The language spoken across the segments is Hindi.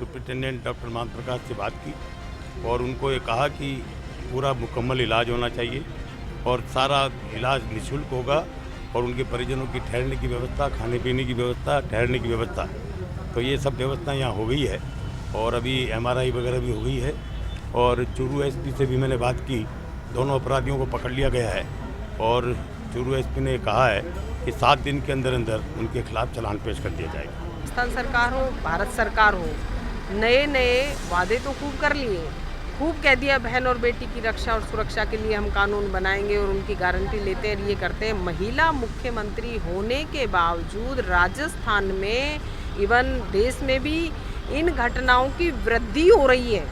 सुप्रिटेंडेंट डॉक्टर मान प्रकाश से बात की और उनको ये कहा कि पूरा मुकम्मल इलाज होना चाहिए और सारा इलाज निःशुल्क होगा और उनके परिजनों की ठहरने की व्यवस्था, खाने पीने की व्यवस्था, ठहरने की व्यवस्था, तो ये सब व्यवस्था यहाँ हो गई है। और अभी MRI वगैरह भी हो गई है और चूरू SP से भी मैंने बात की, दोनों अपराधियों को पकड़ लिया गया है और चूरू SP ने कहा है कि 7 दिन के अंदर अंदर उनके खिलाफ चालान पेश कर दिया जाएगा। राजस्थान सरकार हो, भारत सरकार हो, नए नए वादे तो खूब कर लिए, खूब कह दिया बहन और बेटी की रक्षा और सुरक्षा के लिए हम कानून बनाएंगे और उनकी गारंटी लेते हैं, ये करते हैं। महिला मुख्यमंत्री होने के बावजूद राजस्थान में, इवन देश में भी इन घटनाओं की वृद्धि हो रही है।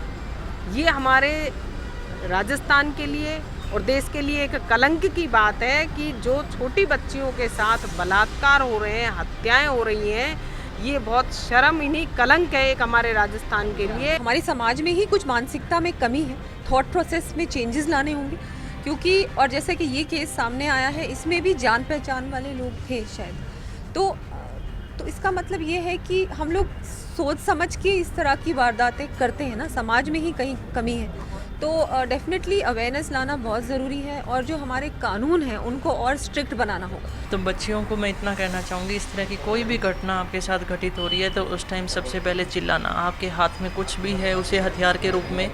ये हमारे राजस्थान के लिए और देश के लिए एक कलंक की बात है कि जो छोटी बच्चियों के साथ बलात्कार हो रहे हैं, हत्याएं हो रही हैं, ये बहुत शर्म इन्हीं कलंक है एक हमारे राजस्थान के लिए। हमारे समाज में ही कुछ मानसिकता में कमी है, थॉट प्रोसेस में चेंजेस लाने होंगे, क्योंकि और जैसे कि ये केस सामने आया है, इसमें भी जान पहचान वाले लोग थे शायद, तो इसका मतलब ये है कि हम लोग सोच समझ के इस तरह की वारदातें करते हैं ना, समाज में ही कहीं कमी है। तो डेफिनेटली अवेयरनेस लाना बहुत ज़रूरी है और जो हमारे कानून हैं उनको और स्ट्रिक्ट बनाना होगा। तो बच्चियों को मैं इतना कहना चाहूँगी, इस तरह की कोई भी घटना आपके साथ घटित हो रही है तो उस टाइम सबसे पहले चिल्लाना, आपके हाथ में कुछ भी है उसे हथियार के रूप में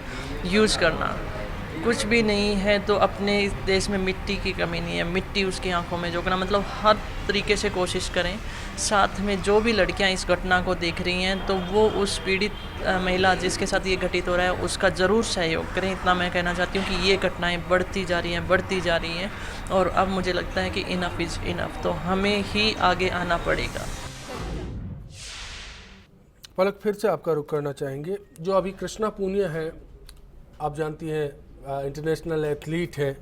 यूज़ करना। कुछ भी नहीं है तो अपने इस देश में मिट्टी की कमी नहीं है, मिट्टी उसकी आंखों में झोंकना, मतलब हर तरीके से कोशिश करें। साथ में जो भी लड़कियां इस घटना को देख रही हैं तो वो उस पीड़ित महिला जिसके साथ ये घटित हो रहा है उसका ज़रूर सहयोग करें। इतना मैं कहना चाहती हूँ कि ये घटनाएं बढ़ती जा रही हैं और अब मुझे लगता है कि इनफ इज़ इनफ, तो हमें ही आगे आना पड़ेगा। पलक, फिर से आपका रुख करना चाहेंगे। जो अभी कृष्णा पूनिया है, आप जानती हैं इंटरनेशनल एथलीट है,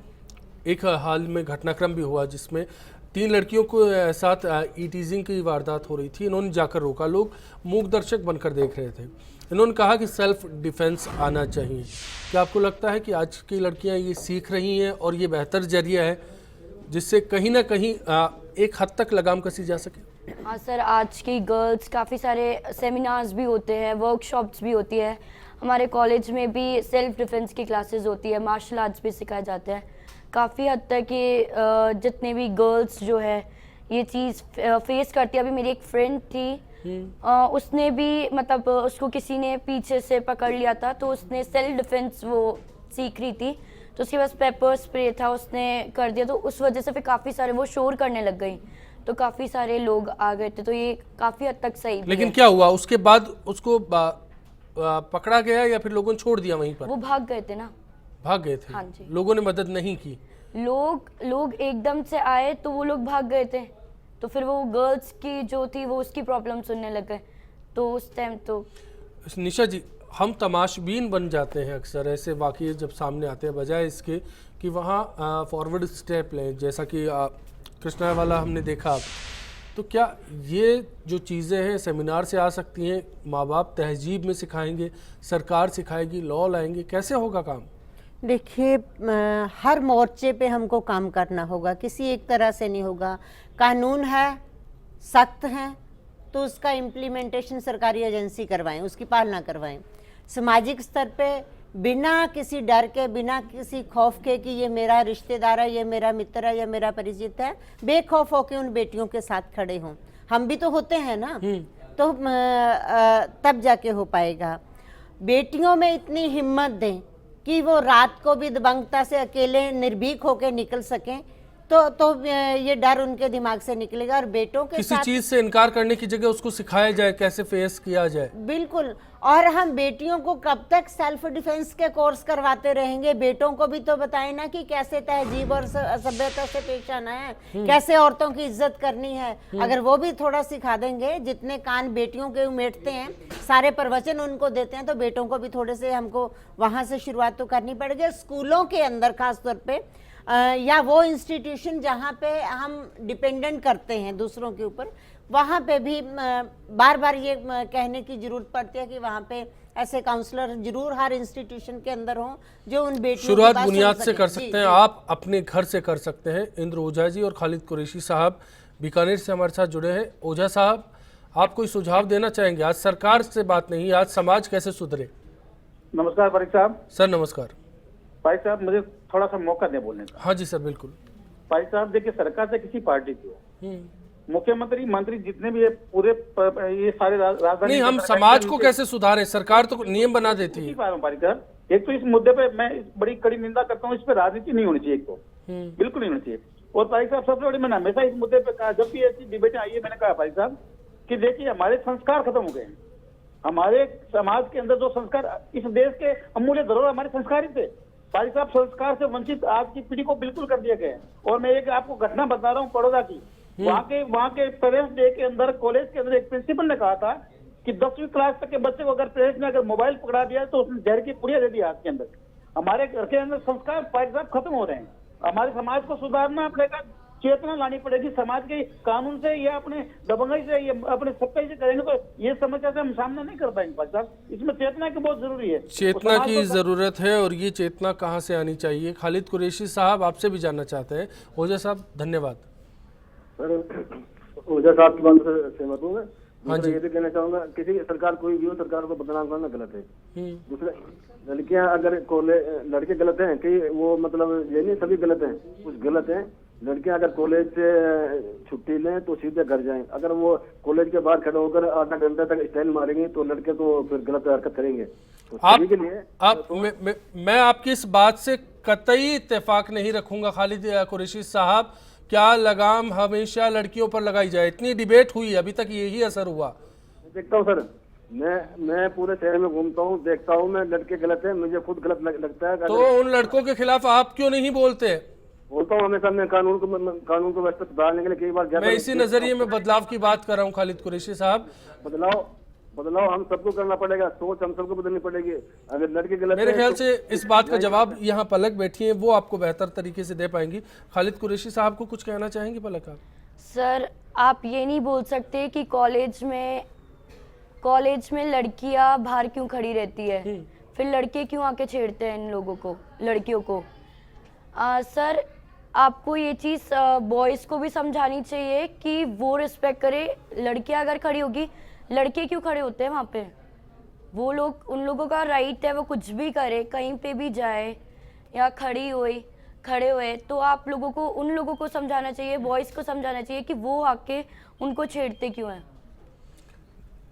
एक हाल में घटनाक्रम भी हुआ जिसमें 3 लड़कियों को साथ टीजिंग की वारदात हो रही थी। इन्होंने जाकर रोका, लोग मूक दर्शक बनकर देख रहे थे। इन्होंने कहा कि सेल्फ डिफेंस आना चाहिए। क्या आपको लगता है कि आज की लड़कियां ये सीख रही हैं और ये बेहतर जरिया है जिससे कहीं ना कहीं एक हद तक लगाम कसी जा सके? हाँ सर, आज की गर्ल्स काफ़ी सारे सेमिनार्स भी होते हैं, वर्कशॉप्स भी होती है। हमारे कॉलेज में भी सेल्फ डिफेंस की क्लासेस होती है, मार्शल आर्ट्स भी सिखाए जाते हैं। काफ़ी हद तक ये जितने भी गर्ल्स जो है ये चीज़ फेस करती है। अभी मेरी एक फ्रेंड थी, उसने भी मतलब उसको किसी ने पीछे से पकड़ लिया था, तो उसने सेल्फ डिफेंस वो सीख रही थी, तो उसके पास पेपर स्प्रे था, उसने कर दिया, तो उस वजह से फिर काफ़ी सारे वो शोर करने लग गई, तो काफ़ी सारे लोग आ गए थे। तो ये काफ़ी हद तक सही। लेकिन क्या हुआ उसके बाद? उसको पकड़ा गया या फिर लोगों ने छोड़ दिया वहीं पर? वो भाग गए थे ना। भाग गए थे? हाँ जी। लोगों ने मदद नहीं की? लोग एकदम से आए तो वो लोग भाग गए थे, तो फिर वो गर्ल्स की जो थी वो उसकी प्रॉब्लम सुनने लग गए, तो उस टाइम तो। निशा जी, हम तमाशबीन बन जाते हैं अक्सर ऐसे वाक़ये जब सामने आते हैं, बजाय इसके कि वहाँ फॉरवर्ड स्टेप लें, जैसा कि कृष्णा वाला हमने देखा। तो क्या ये जो चीज़ें हैं सेमिनार से आ सकती हैं? माँ बाप तहजीब में सिखाएंगे, सरकार सिखाएगी, लॉ लाएंगे, कैसे होगा काम? देखिए, हर मोर्चे पे हमको काम करना होगा, किसी एक तरह से नहीं होगा। कानून है, सख्त हैं, तो उसका इम्प्लीमेंटेशन सरकारी एजेंसी करवाएं, उसकी पालना करवाएं। सामाजिक स्तर पे बिना किसी डर के, बिना किसी खौफ के कि ये मेरा रिश्तेदार है, ये मेरा मित्र है, ये मेरा परिचित है, बेखौफ होके उन बेटियों के साथ खड़े हों। हम भी तो होते हैं ना, तो तब जाके हो पाएगा। बेटियों में इतनी हिम्मत दें कि वो रात को भी दबंगता से अकेले निर्भीक होकर निकल सकें, तो ये डर उनके दिमाग से निकलेगा। और बेटों के किसी साथ चीज से इनकार करने की जगह उसको सिखाया जाए कैसे फेस किया जाए। बिल्कुल। और हम बेटियों को कब तक सेल्फ डिफेंस के कोर्स करवाते रहेंगे? बेटों को भी तो बताएं ना कि कैसे तहजीब और सभ्यता से पेश आना है, कैसे औरतों की इज्जत करनी है। अगर वो भी थोड़ा सिखा देंगे, जितने कान बेटियों के उमेटते हैं, सारे प्रवचन उनको देते हैं, तो बेटों को भी थोड़े से हमको वहां से शुरुआत तो करनी पड़ेगी। स्कूलों के अंदर खास तौर पे या वो इंस्टीट्यूशन जहाँ पे हम डिपेंडेंट करते हैं दूसरों के ऊपर, वहाँ पे भी बार बार ये कहने की जरूरत पड़ती है कि वहाँ पे ऐसे काउंसलर जरूर हर इंस्टीट्यूशन के अंदर हों जो उन बेटियों शुरुआत बुनियाद से कर सकते हैं। आप अपने घर से कर सकते हैं। इंद्र ओझा जी और खालिद कुरैशी साहब बीकानेर से हमारे साथ जुड़े हैं। ओझा साहब, आप कोई सुझाव देना चाहेंगे? आज सरकार से बात नहीं, आज समाज कैसे सुधरे? नमस्कार भाई साहब। सर नमस्कार। भाई साहब मुझे थोड़ा सा मौका दे बोलने का। हाँ जी सर बिल्कुल। भाई साहब देखिए, सरकार से किसी पार्टी की हो, मुख्यमंत्री मंत्री जितने भी ये पूरे ये सारे राजधानी नहीं, हम समाज को कैसे सुधारें? सरकार तो नियम बना देती है। भाई साहब, एक तो इस मुद्दे पे मैं बड़ी कड़ी निंदा करता हूँ, इस पे राजनीति नहीं होनी चाहिए, एक तो बिल्कुल नहीं होनी चाहिए। और भाई साहब सबसे बड़ी, मैंने हमेशा इस मुद्दे पे कहा, जब भी ऐसी डिबेटें आई है, मैंने कहा भाई साहब कि देखिए हमारे संस्कार खत्म हो गए हैं। हमारे समाज के अंदर जो संस्कार, इस देश के अमूल्य धरोहर हमारे संस्कार ही थे भाई साहब। संस्कार से वंचित आज की पीढ़ी को बिल्कुल कर दिया गया है। और मैं एक आपको घटना बता रहा हूँ बड़ौदा की। वहाँ के पेरेंट्स डे के अंदर, कॉलेज के अंदर एक प्रिंसिपल ने कहा था कि 10वीं क्लास तक के बच्चे को अगर पेरेंट्स ने अगर मोबाइल पकड़ा दिया तो उसने जहर की पुड़िया दे दी हाथ के अंदर। हमारे घर के अंदर संस्कार भाई साहब खत्म हो रहे हैं। हमारे समाज को सुधारना पड़ेगा, चेतना लानी पड़ेगी समाज के कानून से या अपने दबंगई से या अपने सख्ताई से करेंगे तो ये समस्या से हम सामना नहीं कर पाएंगे भाई साहब। इसमें चेतना की बहुत जरूरी है, चेतना की जरूरत है। और ये चेतना कहाँ से आनी चाहिए? खालिद कुरैशी साहब आपसे भी जानना चाहते हैं। ओझा साहब धन्यवाद। सर ओझा साहब की बात से सहमत हूँ मैं। हाँ जी। ये भी कहना चाहूंगा, किसी सरकार कोई भी हो, सरकार को बदनाम करना गलत है। दूसरे लड़कियां अगर कॉलेज, लड़के गलत हैं कि वो मतलब ये नहीं सभी गलत हैं, कुछ गलत हैं। लड़कियां अगर कॉलेज से छुट्टी लें तो सीधे घर जाएं। अगर वो कॉलेज के बाहर खड़े होकर आधा घंटे तक स्टाइल मारेंगे तो लड़के तो फिर गलत हरकत करेंगे। तो सभी के लिए मैं आपकी इस बात से कतई इत्तेफाक नहीं रखूंगा खालिद कुरैशी साहब। क्या लगाम हमेशा लड़कियों पर लगाई जाए? इतनी डिबेट हुई, अभी तक यही असर हुआ? देखता हूँ सर, मैं पूरे शहर में घूमता हूँ, देखता हूँ मैं, लड़के गलत है, मुझे खुद गलत लगता है। तो उन लड़कों के खिलाफ आप क्यों नहीं बोलते? बोलता हूँ हमेशा, मैं कानून को व्यवस्था सुधारने के लिए कई बार मैं इसी नजरिए में बदलाव की बात कर रहा हूँ खालिद कुरैशी साहब। बदलाव हम सबको करना पड़ेगा, सोच हम सबको बदलनी पड़ेगी। अगर लड़के गलत, मेरे ख्याल से इस बात का जवाब यहाँ पलक बैठी है, वो आपको बेहतर तरीके से दे पाएंगी। खालिद कुरैशी साहब को कुछ कहना चाहेंगी पलक आप? सर आप ये नहीं बोल सकते कि कॉलेज में लड़कियां बाहर क्यों खड़ी रहती है, फिर लड़के क्यों आके छेड़ते हैं इन लोगों को, लड़कियों को। सर आपको ये चीज़ बॉयज़ को भी समझानी चाहिए कि वो रिस्पेक्ट करे। लड़कियां अगर खड़ी होगी, लड़के क्यों खड़े होते हैं वहाँ पे? वो लोग, उन लोगों का राइट है, वो कुछ भी करे, कहीं पे भी जाए या खड़े हुए, तो आप लोगों को, उन लोगों को समझाना चाहिए, बॉयज़ को समझाना चाहिए कि वो आके उनको छेड़ते क्यों हैं।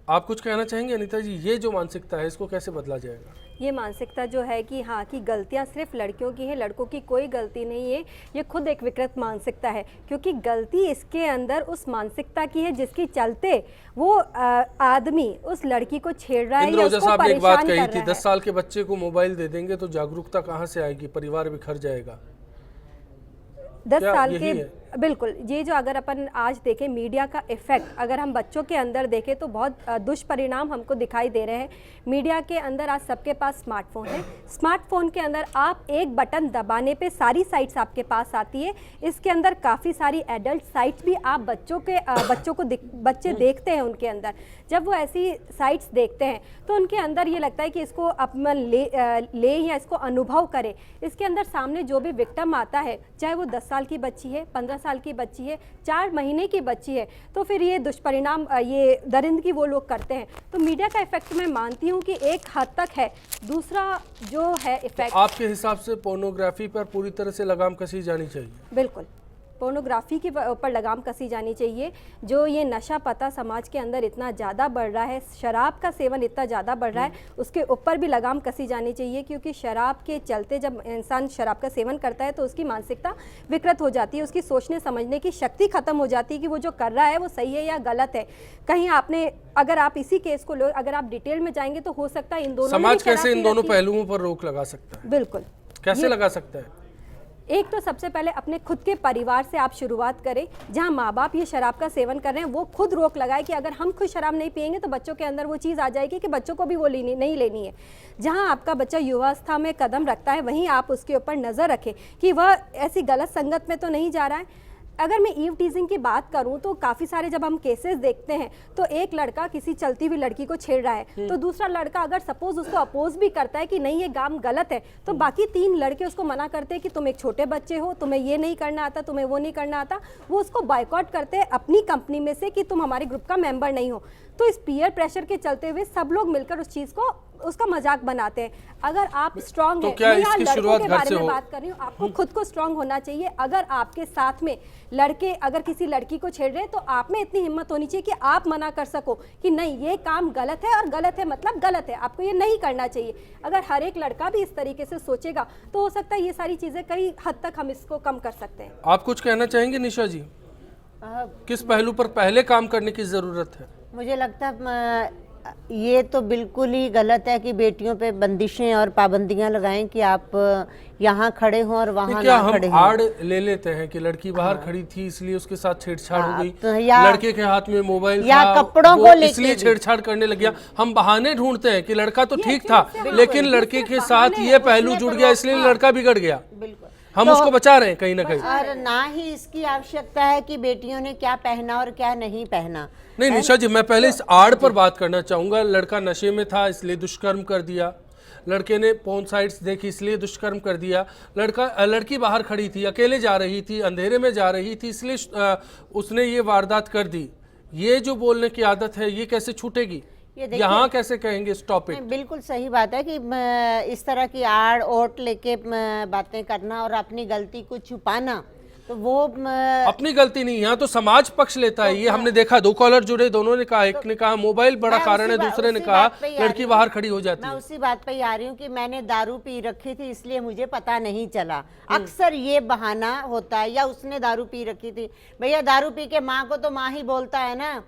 आप कुछ कहना चाहेंगे अनीता जी? ये जो मानसिकता है इसको कैसे बदला जाएगा? ये मानसिकता जो है कि हाँ कि गलतियाँ सिर्फ लड़कियों की है, लड़कों की कोई गलती नहीं है, ये खुद एक विकृत मानसिकता है। क्योंकि गलती इसके अंदर उस मानसिकता की है जिसकी चलते वो आदमी उस लड़की को छेड़ रहा है या उसको साहब ने एक बात परेशान कही कर थी, रहा है। 10 साल के बच्चे को मोबाइल दे देंगे तो जागरूकता कहाँ से आएगी? परिवार बिखर जाएगा। 10 साल के बिल्कुल, ये जो अगर अपन आज देखें मीडिया का इफेक्ट अगर हम बच्चों के अंदर देखें तो बहुत दुष्परिणाम हमको दिखाई दे रहे हैं। मीडिया के अंदर आज सबके पास स्मार्टफोन है। स्मार्टफोन के अंदर आप एक बटन दबाने पे सारी साइट्स आपके पास आती है। इसके अंदर काफ़ी सारी एडल्ट साइट्स भी आप बच्चे देखते हैं। उनके अंदर जब वो ऐसी साइट्स देखते हैं तो उनके अंदर ये लगता है कि इसको अपन ले या इसको अनुभव करें। इसके अंदर सामने जो भी विक्टिम आता है, चाहे वो 10 साल की बच्ची है, 15 साल की बच्ची है, 4 महीने की बच्ची है, तो फिर ये दुष्परिणाम, ये दरिंदगी वो लोग करते हैं। तो मीडिया का इफेक्ट मैं मानती हूँ कि एक हद तक है। दूसरा जो है इफेक्ट, तो आपके हिसाब से पोर्नोग्राफी पर पूरी तरह से लगाम कसी जानी चाहिए? बिल्कुल, पोर्नोग्राफी के ऊपर लगाम कसी जानी चाहिए। जो ये नशा पता समाज के अंदर इतना ज़्यादा बढ़ रहा है, शराब का सेवन इतना ज़्यादा बढ़ रहा है, उसके ऊपर भी लगाम कसी जानी चाहिए। क्योंकि शराब के चलते जब इंसान शराब का सेवन करता है तो उसकी मानसिकता विकृत हो जाती है, उसकी सोचने समझने की शक्ति खत्म हो जाती है कि वो जो कर रहा है वो सही है या गलत है। कहीं आपने, अगर आप इसी केस को लो, अगर आप डिटेल में जाएंगे तो हो सकता है इन दोनों, समाज कैसे इन दोनों पहलुओं पर रोक लगा सकता है? बिल्कुल, कैसे लगा सकता है? एक तो सबसे पहले अपने खुद के परिवार से आप शुरुआत करें। जहां माँ बाप ये शराब का सेवन कर रहे हैं वो खुद रोक लगाए कि अगर हम खुद शराब नहीं पिएंगे तो बच्चों के अंदर वो चीज़ आ जाएगी कि बच्चों को भी वो नहीं लेनी है। जहां आपका बच्चा युवावस्था में कदम रखता है वहीं आप उसके ऊपर नज़र रखें कि वह ऐसी गलत संगत में तो नहीं जा रहा है। अगर मैं ईव टीजिंग की बात करूं तो काफ़ी सारे जब हम केसेस देखते हैं तो एक लड़का किसी चलती हुई लड़की को छेड़ रहा है तो दूसरा लड़का अगर सपोज उसको अपोज भी करता है कि नहीं ये काम गलत है, तो बाकी 3 लड़के उसको मना करते हैं कि तुम एक छोटे बच्चे हो, तुम्हें ये नहीं करना आता, तुम्हें वो नहीं करना आता। वो उसको बायकॉट करते हैं अपनी कंपनी में से कि तुम हमारे ग्रुप का मेंबर नहीं हो। तो इस पीयर प्रेशर के चलते हुए सब लोग मिलकर उस चीज़ को उसका मजाक बनाते हैं। अगर आप स्ट्रांग तो हैं, क्या मैं यहाँ इसकी शुरुआत लड़कों के घर बारे से में हो? बात कर रही हूँ, आपको खुद को स्ट्रांग होना चाहिए। अगर आपके साथ में लड़के अगर किसी लड़की को छेड़ रहे हैं तो आप में इतनी हिम्मत होनी चाहिए कि आप मना कर सको कि नहीं ये काम गलत है और गलत है मतलब गलत है, आपको ये नहीं करना चाहिए। अगर हर एक लड़का भी इस तरीके से सोचेगा तो हो सकता है ये सारी चीज़ें कई हद तक हम इसको कम कर सकते हैं। आप कुछ कहना चाहेंगे निशा जी? किस पहलू पर पहले काम करने की जरूरत है? मुझे लगता है ये तो बिल्कुल ही गलत है कि बेटियों पे बंदिशें और पाबंदियां लगाएं कि आप यहाँ खड़े हो और वहाँ क्या ना खड़े हम हो। आड़ ले लेते हैं कि लड़की बाहर खड़ी थी इसलिए उसके साथ छेड़छाड़ हो गई, तो या लड़के के हाथ में मोबाइल या था कपड़ों वो को लेके इसलिए भी। छेड़छाड़ करने लग गया। हम बहाने ढूंढते हैं कि लड़का तो ठीक था लेकिन लड़के के साथ ये पहलू जुड़ गया इसलिए लड़का बिगड़ गया। हम उसको बचा रहे हैं कहीं ना कहीं। और ना ही इसकी आवश्यकता है कि बेटियों ने क्या पहना और क्या नहीं पहना। नहीं निशा जी, मैं पहले इस आड़ पर बात करना चाहूंगा। लड़का नशे में था इसलिए दुष्कर्म कर दिया, लड़के ने पोर्न साइट्स देखी इसलिए दुष्कर्म कर दिया, लड़की बाहर खड़ी थी, अकेले जा रही थी, अंधेरे में जा रही थी इसलिए उसने ये वारदात कर दी। ये जो बोलने की आदत है ये कैसे छूटेगी? यहाँ कैसे कहेंगे स्टॉप इट? बिल्कुल सही बात है कि इस तरह की आड़ ओट लेके बातें करना और अपनी गलती को छुपाना, तो वो अपनी गलती नहीं, यहाँ तो समाज पक्ष लेता है। ये हमने देखा, 2 कॉलर जुड़े, दोनों ने कहा, एक ने कहा मोबाइल बड़ा कारण है, दूसरे ने कहा लड़की बाहर खड़ी हो जाती है। मैं उसी बात पे ही आ रही हूँ कि मैंने दारू पी रखी थी इसलिए मुझे पता नहीं चला। अक्सर ये बहाना होता है, या उसने दारू पी रखी थी। भैया दारू पी के माँ को तो माँ ही बोलता है ना,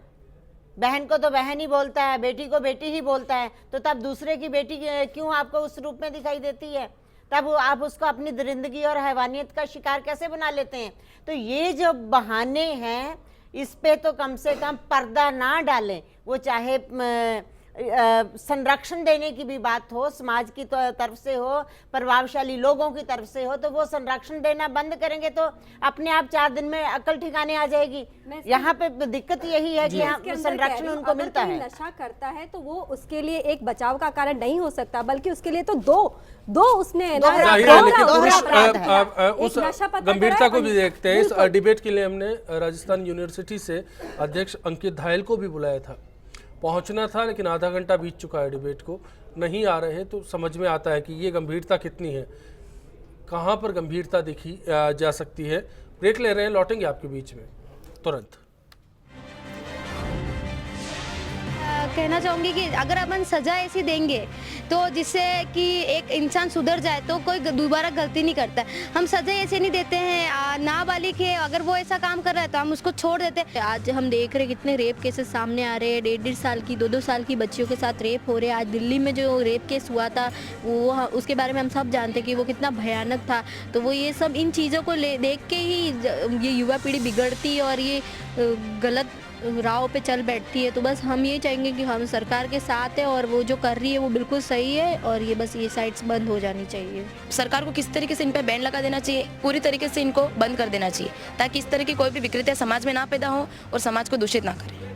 बहन को तो बहन ही बोलता है, बेटी को बेटी ही बोलता है, तो तब दूसरे की बेटी क्यों आपको उस रूप में दिखाई देती है? तब आप उसको अपनी दरिंदगी और हैवानियत का शिकार कैसे बना लेते हैं? तो ये जो बहाने हैं इस पे तो कम से कम पर्दा ना डालें। वो चाहे संरक्षण देने की भी बात हो, समाज की तरफ से हो, प्रभावशाली लोगों की तरफ से हो, तो वो संरक्षण देना बंद करेंगे तो अपने आप 4 दिन में अकल ठिकाने आ जाएगी। यहाँ पे दिक्कत यही है कि यहाँ संरक्षण उनको मिलता है। नशा करता है तो वो उसके लिए एक बचाव का कारण नहीं हो सकता, बल्कि उसके लिए तो दो उसने उस गंभीरता को भी देखते हैं। इस डिबेट के लिए हमने राजस्थान यूनिवर्सिटी से अध्यक्ष अंकित धायल को भी बुलाया था। पहुंचना था लेकिन आधा घंटा बीत चुका है डिबेट को, नहीं आ रहे, तो समझ में आता है कि ये गंभीरता कितनी है, कहाँ पर गंभीरता देखी जा सकती है। ब्रेक ले रहे हैं, लौटेंगे आपके बीच में तुरंत। कहना चाहूँगी कि अगर अपन सजा ऐसी देंगे तो जिससे कि एक इंसान सुधर जाए तो कोई दोबारा गलती नहीं करता। हम सजा ऐसे नहीं देते हैं, नाबालिग है अगर वो ऐसा काम कर रहा है तो हम उसको छोड़ देते हैं। आज हम देख रहे कितने रेप केसेस सामने आ रहे हैं, 1.5 साल की 2-2 साल की बच्चियों के साथ रेप हो रहे हैं। आज दिल्ली में जो रेप केस हुआ था वो उसके बारे में हम सब जानते हैं कि वो कितना भयानक था। तो वो ये सब इन चीज़ों को देख के ही ये युवा पीढ़ी बिगड़ती और ये गलत राह पे चल बैठती है। तो बस हम ये चाहेंगे कि हम सरकार के साथ है और वो जो कर रही है वो बिल्कुल सही है और ये बस ये साइट्स बंद हो जानी चाहिए। सरकार को किस तरीके से इन पे बैन लगा देना चाहिए, पूरी तरीके से इनको बंद कर देना चाहिए ताकि इस तरह की कोई भी विकृतियाँ समाज में ना पैदा हो और समाज को दूषित ना करें।